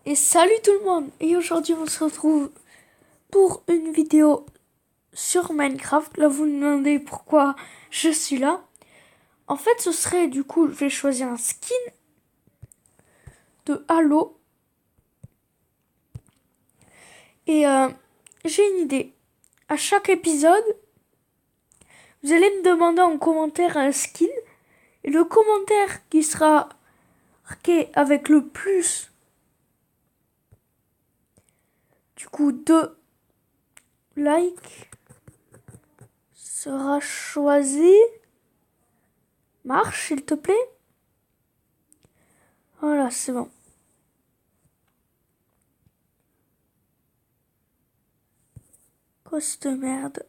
Et salut tout le monde. Et aujourd'hui on se retrouve pour une vidéo sur Minecraft. Là vous me demandez pourquoi je suis là. En fait ce serait du coup je vais choisir un skin de Halo. Et j'ai une idée. À chaque épisode vous allez me demander en commentaire un skin. Et le commentaire qui sera marqué avec le plus du coup de likes sera choisi. Marche, s'il te plaît. Voilà, c'est bon. Quoi cette merde?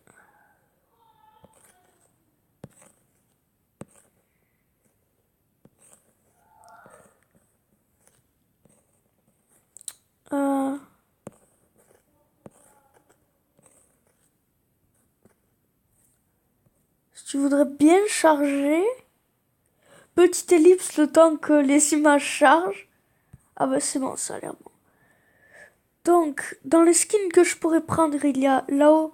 Si tu voudrais bien charger. Petite ellipse le temps que les images chargent. Ah bah c'est bon, ça a l'air bon. Donc, dans les skins que je pourrais prendre, il y a là-haut,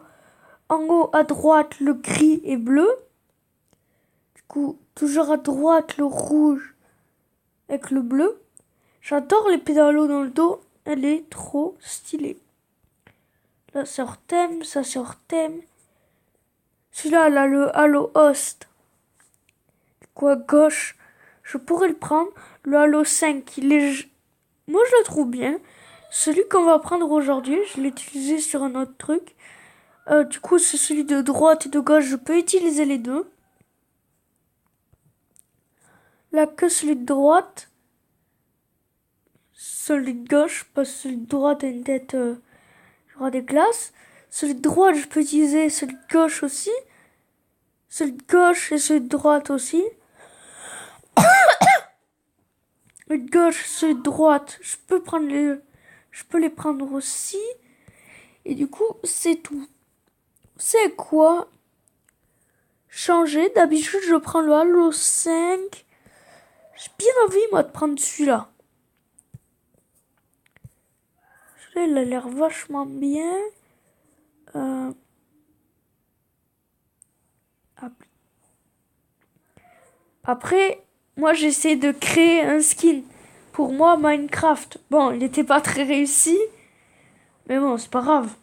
en haut à droite, le gris et bleu. Du coup, toujours à droite, le rouge avec le bleu. J'adore les pédalos dans le dos. Elle est trop stylée. Là, c'est hors thème, ça c'est hors thème. Celui-là, là, le Halo Host. Du coup, à gauche, je pourrais le prendre. Le Halo 5, moi je le trouve bien. Celui qu'on va prendre aujourd'hui, je l'ai utilisé sur un autre truc. Du coup, c'est celui de droite et de gauche. Je peux utiliser les deux. Là, que celui de droite. Celui de gauche, parce que celui de droite a une tête, genre des glaces. Celui de droite, je peux utiliser celui de gauche aussi. Celui de gauche et celui de droite aussi. Celui de gauche, celui de droite, je peux les prendre aussi. Et du coup, c'est tout. C'est quoi? Changer. D'habitude, je prends le Halo 5. J'ai bien envie, moi, de prendre celui-là. Celui-là, il a l'air vachement bien. Après, moi, j'essaie de créer un skin. Pour moi, Minecraft. Bon, il n'était pas très réussi. Mais bon, c'est pas grave.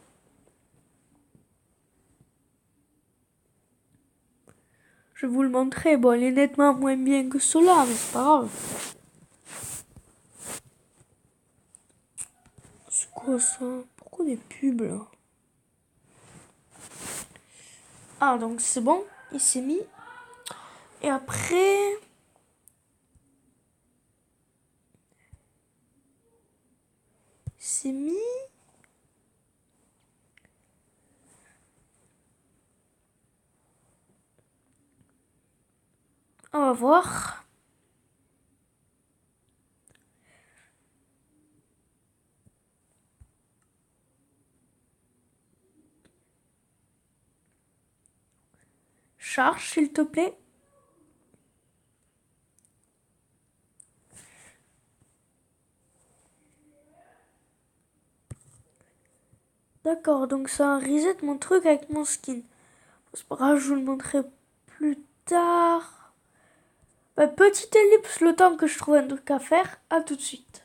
Je vais vous le montrer. Bon, il est nettement moins bien que cela, mais c'est pas grave. C'est quoi ça? Pourquoi des pubs là? Ah, donc c'est bon, il s'est mis. Et après. Il s'est mis. On va voir. Charge, s'il te plaît. D'accord, donc ça reset mon truc avec mon skin. C'est pas grave, je vous le montrerai plus tard. Bah, petite ellipse, le temps que je trouve un truc à faire. À tout de suite.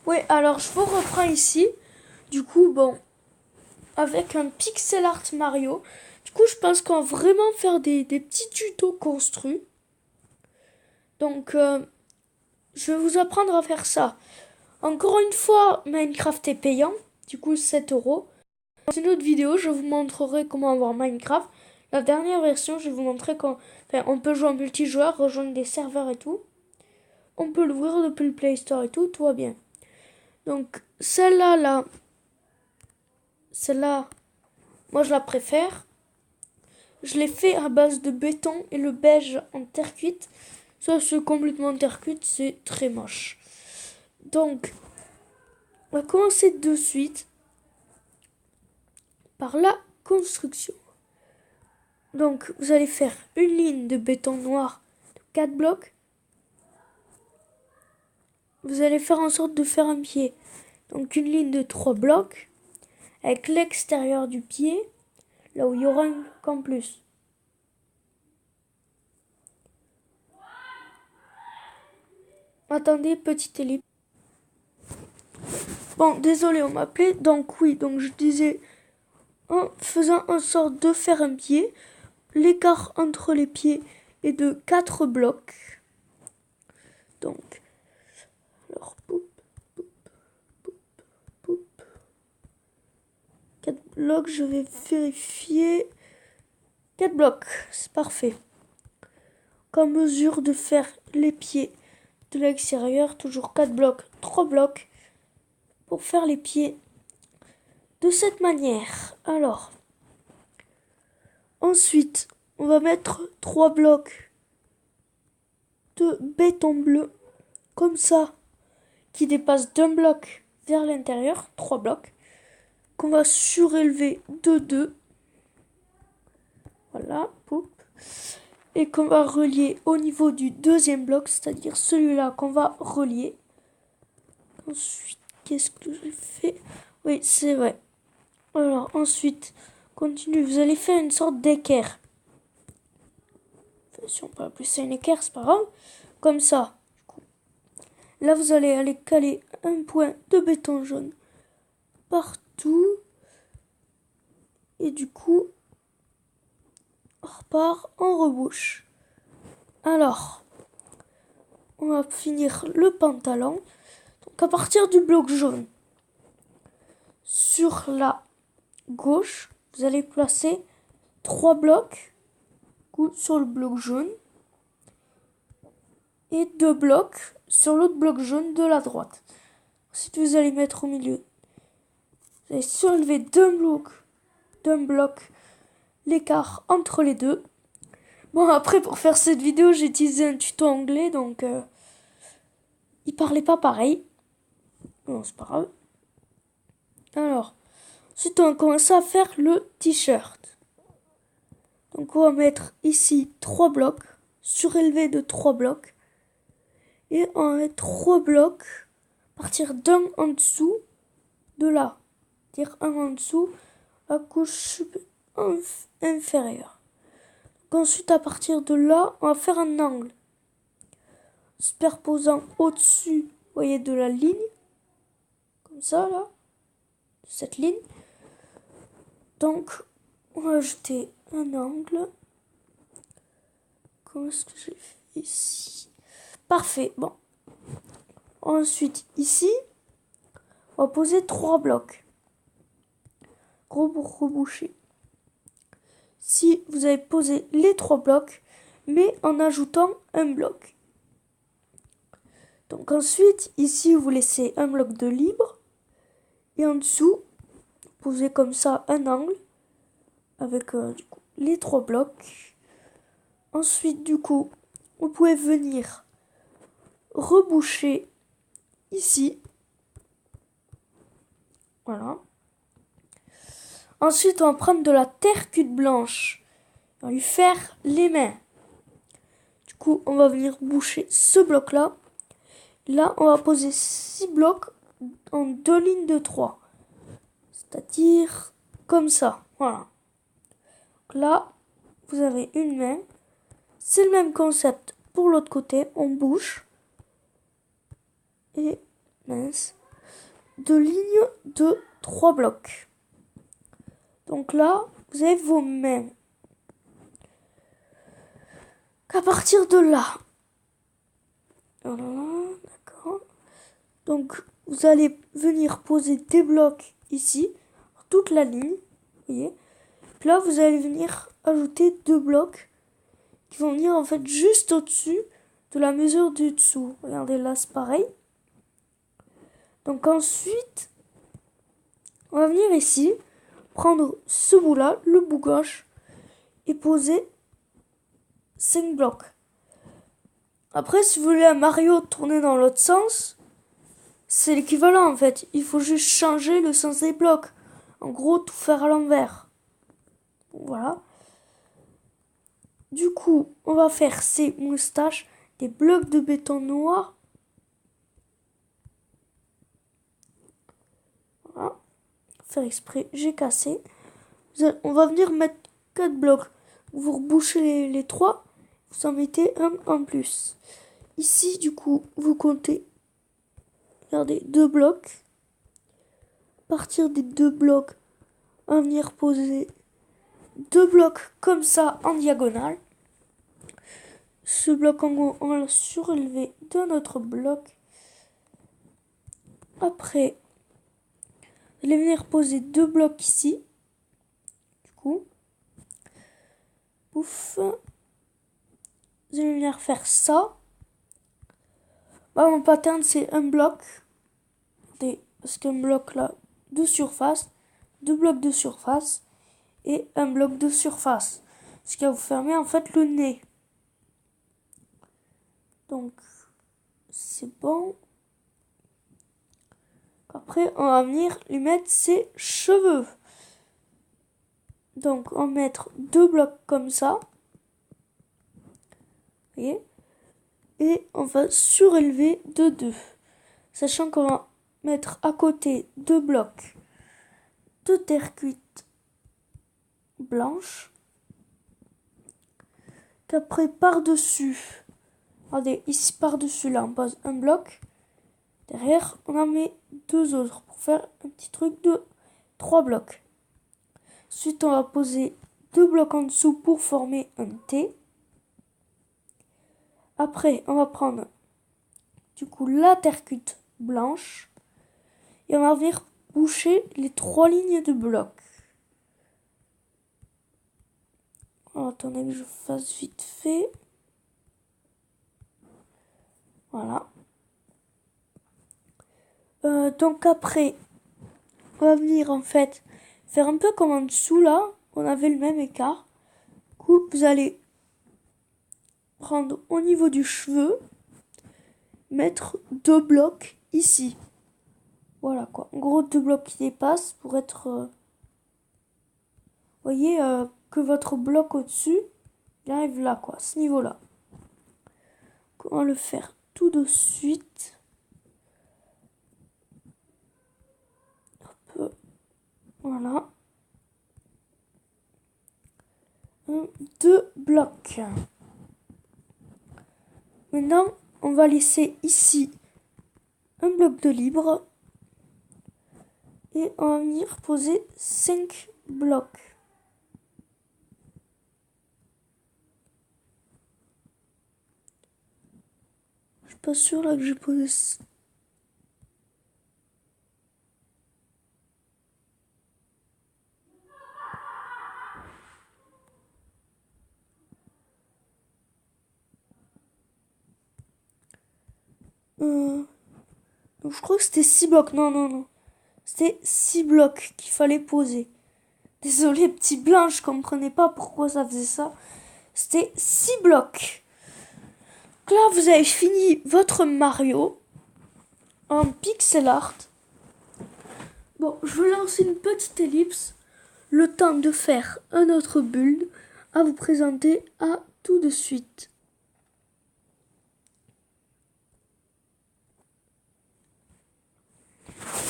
Oui, alors je vous reprends ici. Du coup, bon, avec un pixel art Mario. Du coup, je pense qu'on va vraiment faire des petits tutos construits. Donc, je vais vous apprendre à faire ça. Encore une fois, Minecraft est payant. Du coup, 7 euros. Dans une autre vidéo, je vous montrerai comment avoir Minecraft. La dernière version, je vais vous montrer on peut jouer en multijoueur, rejoindre des serveurs et tout. On peut l'ouvrir depuis le Play Store et tout va bien. Donc, celle-là, moi je la préfère. Je l'ai fait à base de béton et le beige en terre cuite. Ça, c'est complètement en terre cuite, c'est très moche. Donc, on va commencer de suite par la construction. Donc, vous allez faire une ligne de béton noir de 4 blocs. vous allez faire en sorte de faire un pied. Donc une ligne de 3 blocs avec l'extérieur du pied, là où il y aura un bloc en plus. Attendez, petite ellipse. Bon, désolé, on m'appelait. Donc oui, donc je disais, en faisant en sorte de faire un pied, l'écart entre les pieds est de 4 blocs. Donc, alors, poup, poup, poup, poup. 4 blocs, je vais vérifier. 4 blocs, c'est parfait. Qu'en mesure de faire les pieds de l'extérieur, toujours 4 blocs, 3 blocs pour faire les pieds de cette manière. Alors, ensuite, on va mettre 3 blocs de béton bleu, comme ça, qui dépassent d'un bloc vers l'intérieur, 3 blocs, qu'on va surélever de 2. Voilà, poup. Et qu'on va relier au niveau du deuxième bloc, c'est-à-dire celui-là qu'on va relier. Ensuite, qu'est-ce que j'ai fait? Oui, c'est vrai. Alors, ensuite, continue. Vous allez faire une sorte d'équerre. Enfin, si on peut appeler ça une équerre, c'est pas grave. Comme ça. Du coup. Là, vous allez aller caler un point de béton jaune partout. Et du coup, on repart, on rebouche. Alors, on va finir le pantalon. Donc, à partir du bloc jaune, sur la gauche, vous allez placer 3 blocs sur le bloc jaune et 2 blocs sur l'autre bloc jaune de la droite. Ensuite, vous allez mettre au milieu. Vous allez soulever d'un bloc l'écart entre les deux. Bon, après, pour faire cette vidéo, j'ai utilisé un tuto anglais, donc il parlait pas pareil. Non, c'est pas grave. Alors, ensuite, on va commencer à faire le t-shirt. Donc, on va mettre ici 3 blocs, surélevés de 3 blocs. Et on va mettre 3 blocs, partir d'un en dessous de là. C'est-à-dire un en dessous, à couche inférieure. Donc ensuite, à partir de là, on va faire un angle. Superposant au-dessus, vous voyez, de la ligne. Comme ça, là. De cette ligne. Donc, on va ajouter un angle. Comment est-ce que j'ai fait ici? Parfait, bon. Ensuite, ici, on va poser 3 blocs. Gros pour reboucher. Si vous avez posé les 3 blocs, mais en ajoutant un bloc. Donc ensuite, ici, vous laissez un bloc de libre. Et en dessous, posez comme ça un angle avec du coup, les 3 blocs. Ensuite, du coup, vous pouvez venir reboucher ici. Voilà. Ensuite, on va prendre de la terre cuite blanche. On va lui faire les mains. Du coup, on va venir boucher ce bloc-là. Là, on va poser 6 blocs en 2 lignes de 3. C'est-à-dire comme ça. Voilà. Donc là, vous avez une main. C'est le même concept pour l'autre côté. On bouche. Et mince. 2 lignes de 3 blocs. Donc là, vous avez vos mains. À partir de là, voilà, d'accord. Donc, vous allez venir poser des blocs ici, toute la ligne, vous voyez. Puis là, vous allez venir ajouter 2 blocs qui vont venir en fait juste au-dessus de la mesure du dessous. Regardez là, c'est pareil. Donc ensuite, on va venir ici, prendre ce bout-là, le bout gauche, et poser 5 blocs. Après, si vous voulez un Mario tourner dans l'autre sens, c'est l'équivalent en fait. Il faut juste changer le sens des blocs. En gros, tout faire à l'envers. Voilà. Du coup, on va faire ces moustaches, des blocs de béton noir. faire exprès, j'ai cassé. On va venir mettre 4 blocs. Vous rebouchez les 3, vous en mettez un en plus. Ici, du coup, vous comptez, regardez, 2 blocs. À partir des 2 blocs, on va venir poser 2 blocs comme ça en diagonale. Ce bloc en haut, on va le surélever d'un autre bloc. Après, vous allez venir poser 2 blocs ici. Du coup, pouf. Vous allez venir faire ça. Bah, mon pattern, c'est un bloc. Parce qu'un bloc là, de surface. 2 blocs de surface. Et un bloc de surface. Ce qui va vous fermer en fait le nez. Donc, c'est bon. Après, on va venir lui mettre ses cheveux. Donc, on va mettre 2 blocs comme ça. Vous voyez? Et on va surélever de 2. Sachant qu'on va mettre à côté 2 blocs de terre cuite blanche. Qu'après, par-dessus, regardez, ici par-dessus, là, on pose un bloc. Derrière, on en met 2 autres pour faire un petit truc de 3 blocs. Ensuite, on va poser 2 blocs en dessous pour former un T. Après, on va prendre du coup la terre cuite blanche et on va venir boucher les 3 lignes de blocs. Alors, attendez que je fasse vite fait. Voilà. Donc après, on va venir en fait faire un peu comme en dessous là. On avait le même écart. Du coup, vous allez prendre au niveau du cheveu, mettre 2 blocs ici. Voilà quoi. En gros, 2 blocs qui dépassent pour être... voyez que votre bloc au-dessus, il arrive là quoi, à ce niveau-là. On va le faire tout de suite. Hop. Voilà. 2 blocs. Maintenant, on va laisser ici un bloc de libre. Et on va venir poser 5 blocs. Je suis pas sûr là que j'ai posé... Donc je crois que c'était 6 blocs. Non. C'était 6 blocs qu'il fallait poser. Désolé, petit blanc, je comprenais pas pourquoi ça faisait ça. C'était 6 blocs. Donc là, vous avez fini votre Mario en pixel art. Bon, je vais lancer une petite ellipse. Le temps de faire un autre build à vous présenter à tout de suite.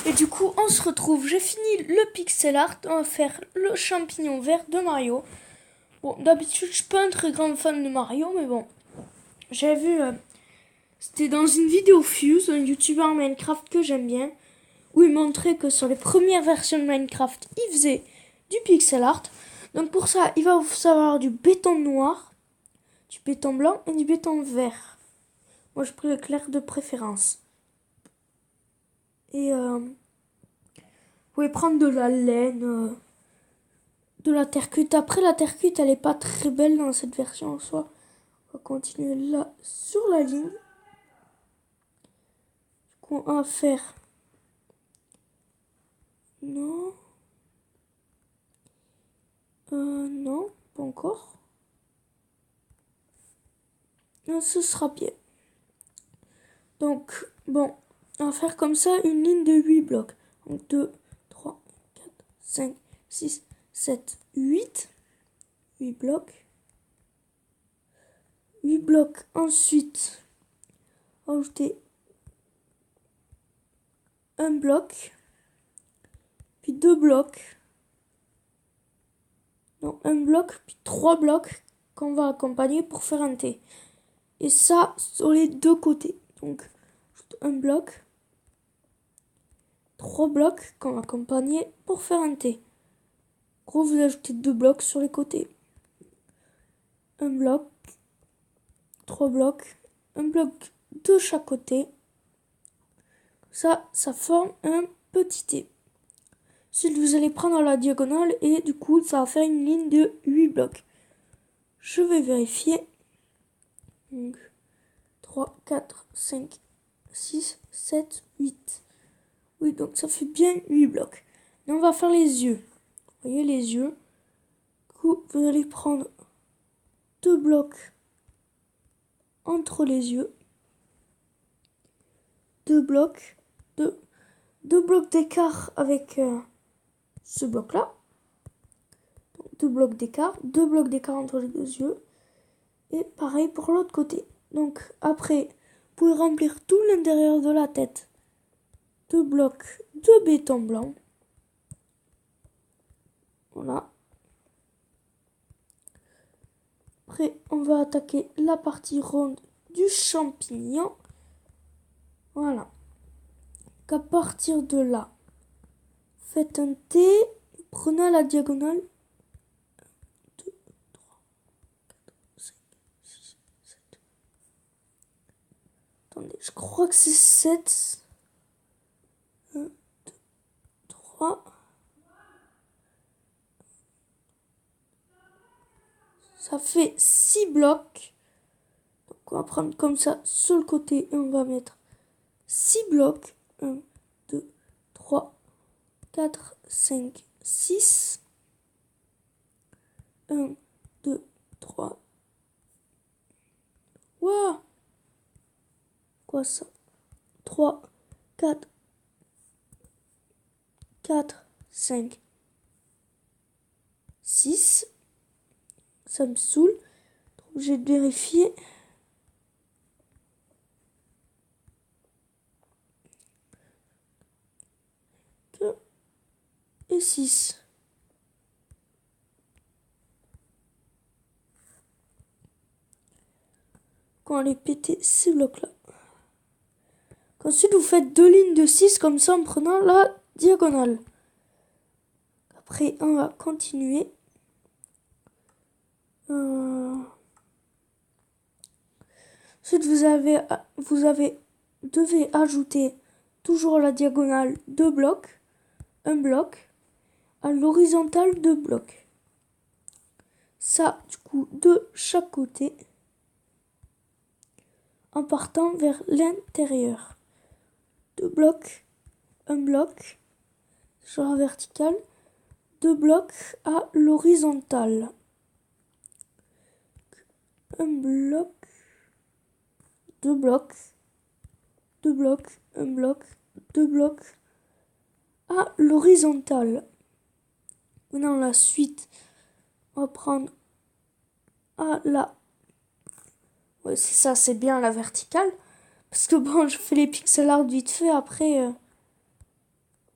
Et du coup, on se retrouve. J'ai fini le pixel art. On va faire le champignon vert de Mario. Bon, d'habitude, je suis pas un très grand fan de Mario, mais bon. J'avais vu... c'était dans une vidéo Fuse, un youtubeur Minecraft que j'aime bien, où il montrait que sur les premières versions de Minecraft, il faisait du pixel art. Donc pour ça, il va falloir du béton noir, du béton blanc et du béton vert. Moi, je pris le clair de préférence. Et vous pouvez prendre de la laine, de la terre cuite. Après, la terre cuite, elle est pas très belle dans cette version en soi. On va continuer là sur la ligne. Du coup, on va faire... Non. Non, pas encore. Non, ce sera bien. Donc, bon, on va faire comme ça une ligne de 8 blocs. Donc 2, 3, 4, 5, 6, 7, 8. 8 blocs. 8 blocs. Ensuite, ajouter un bloc. puis 2 blocs. Non, un bloc, puis 3 blocs qu'on va accompagner pour faire un T. Et ça sur les deux côtés. Donc, un bloc, 3 blocs qu'on va accompagner pour faire un T. En gros, vous ajoutez 2 blocs sur les côtés. Un bloc, 3 blocs, un bloc de chaque côté. Ça forme un petit T. Ensuite, vous allez prendre la diagonale et du coup, ça va faire une ligne de 8 blocs. Je vais vérifier. Donc, 3, 4, 5, 6, 7, 8. Oui, donc ça fait bien 8 blocs. Et on va faire les yeux. Vous voyez les yeux. Du coup, vous allez prendre 2 blocs entre les yeux. 2 blocs. 2 blocs d'écart avec ce bloc-là. 2 blocs d'écart. 2 blocs d'écart entre les deux yeux. Et pareil pour l'autre côté. Donc après, vous pouvez remplir tout l'intérieur de la tête. 2 blocs de béton blanc. Voilà. Après, on va attaquer la partie ronde du champignon. Voilà. Donc à partir de là, faites un T, prenez la diagonale. 2, 3, 4, 5, 6, 7. Attendez, je crois que c'est 7. 1, 2, 3. Ça fait 6 blocs. Donc on va prendre comme ça sur le côté et on va mettre 6 blocs. 1, 2, 3, 4, 5, 6. 1, 2, 3. Waouh! Quoi ça? 3, 4, 4, 5, 6. Ça me saoule. Donc j'ai vérifié. Et 6. Quand on les péter ces blocs-là. Ensuite, vous faites 2 lignes de 6 comme ça en prenant la diagonale. Après, on va continuer. Ensuite, devez ajouter toujours la diagonale 2 blocs, un bloc, à l'horizontale 2 blocs. Ça, du coup, de chaque côté, en partant vers l'intérieur. 2 blocs, un bloc sur la verticale, 2 blocs à l'horizontale. Un bloc, 2 blocs, 2 blocs, un bloc, 2 blocs à l'horizontale. Maintenant la suite, on va prendre à la... Ouais, c'est ça, c'est bien la verticale. Parce que bon, je fais les pixel art vite fait, après,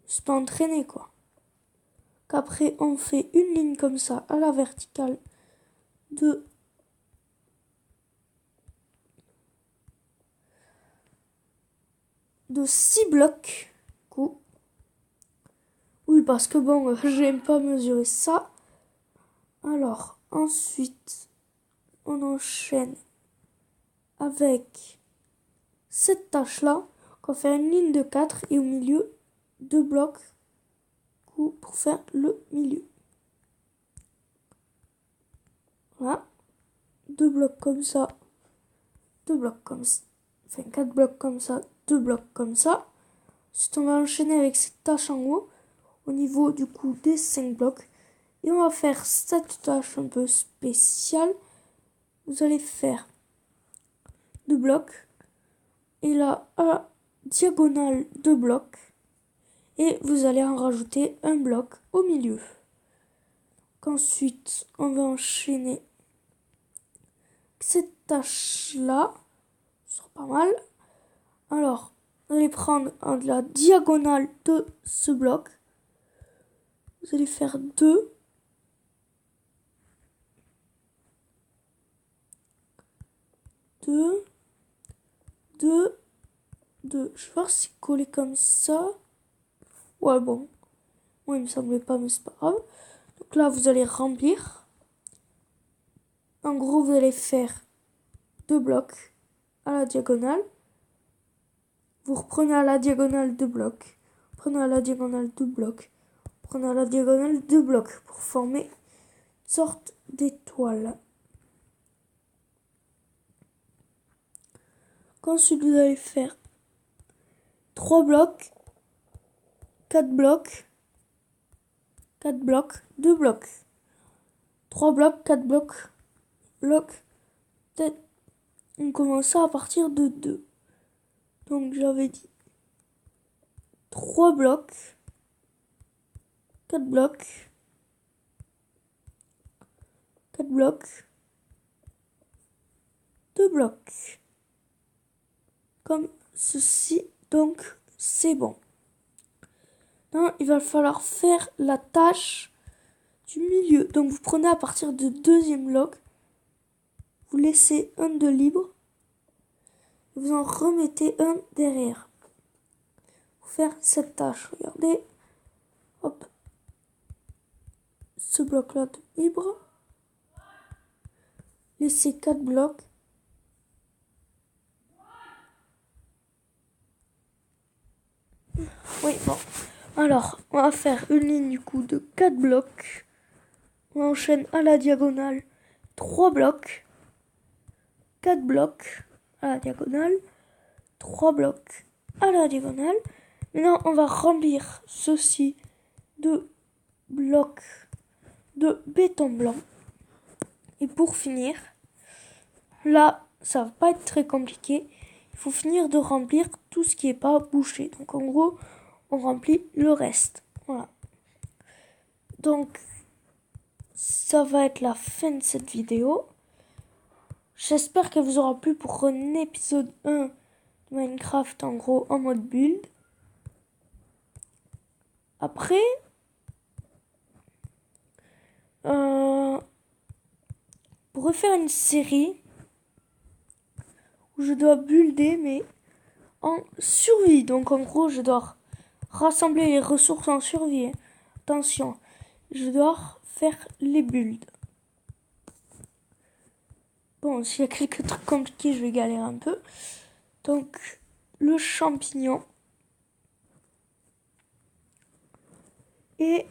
c'est pas entraîné quoi. Qu'après, on fait une ligne comme ça à la verticale de 6 blocs. Coup. Oui, parce que bon, j'aime pas mesurer ça. Alors, ensuite, on enchaîne avec cette tâche-là. On va faire une ligne de 4 et au milieu, 2 blocs pour faire le milieu. Voilà. 2 blocs comme ça. 2 blocs comme ça. Enfin, 4 blocs comme ça. 2 blocs comme ça. Ensuite, on va enchaîner avec cette tâche en haut. Au niveau du coup des 5 blocs. Et on va faire cette tâche un peu spéciale. Vous allez faire 2 blocs. Et là, à la diagonale 2 blocs. Et vous allez en rajouter un bloc au milieu. Ensuite, on va enchaîner cette tâche-là. Ce sera pas mal. Alors, vous allez prendre la diagonale de ce bloc. Vous allez faire 2. 2, 2, 2. Je vais voir si c'est collé comme ça. Ouais, bon. Moi, il me semblait pas, mais c'est pas grave. Donc là, vous allez remplir. En gros, vous allez faire 2 blocs à la diagonale. Vous reprenez à la diagonale 2 blocs. Prenez à la diagonale 2 blocs. Prenez à la diagonale 2 blocs pour former une sorte d'étoile. Ensuite, vous allez faire 3 blocs, 4 blocs, 4 blocs, 2 blocs. 3 blocs, 4 blocs, peut-être. On commence ça à partir de 2. Donc j'avais dit 3 blocs, 4 blocs, 4 blocs, 2 blocs. Comme ceci, donc c'est bon. Maintenant, il va falloir faire la tâche du milieu. Donc vous prenez à partir du deuxième bloc, vous laissez un de libre, vous en remettez un derrière. Pour faire cette tâche, regardez, hop, ce bloc là de libre, laissez 4 blocs. Oui, bon. Alors, on va faire une ligne du coup de 4 blocs. On enchaîne à la diagonale 3 blocs, 4 blocs à la diagonale, 3 blocs à la diagonale. Maintenant, on va remplir ceci de blocs de béton blanc. Et pour finir, là, ça va pas être très compliqué. Il faut finir de remplir tout ce qui n'est pas bouché. Donc, en gros, on remplit le reste. Voilà. Donc, ça va être la fin de cette vidéo. J'espère qu'elle vous aura plu pour un épisode 1 de Minecraft, en gros, en mode build. Après, pour refaire une série où je dois builder, mais en survie. Donc, en gros, je dois rassembler les ressources en survie. Attention, je dois faire les builds. Bon, s'il y a quelques trucs compliqués, je vais galérer un peu. Donc, le champignon. Et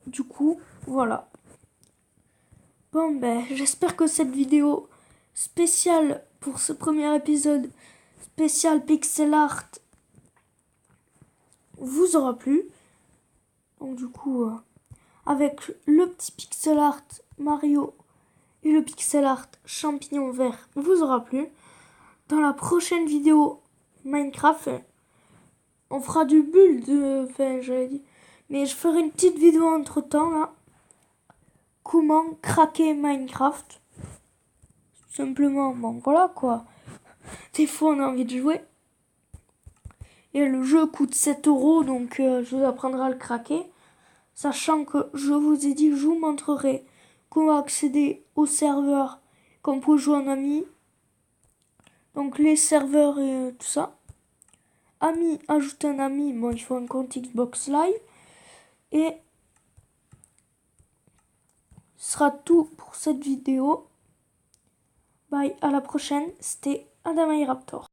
du coup, voilà. Bon, ben, j'espère que cette vidéo spéciale pour ce premier épisode, spécial pixel art, vous aura plu. Donc, du coup, avec le petit pixel art Mario et le pixel art champignon vert, vous aura plu. Dans la prochaine vidéo Minecraft, on fera du build, enfin, j'avais dit. Mais je ferai une petite vidéo entre temps là. Comment craquer Minecraft. Tout simplement, bon voilà quoi. Des fois on a envie de jouer. Et le jeu coûte 7 €, donc je vous apprendrai à le craquer. Sachant que je vous ai dit que je vous montrerai comment accéder au serveur, qu'on peut jouer en ami. Donc les serveurs et tout ça. Ami, ajouter un ami, bon il faut un compte Xbox Live. Et ce sera tout pour cette vidéo. Bye, à la prochaine. C'était Adama Raptor.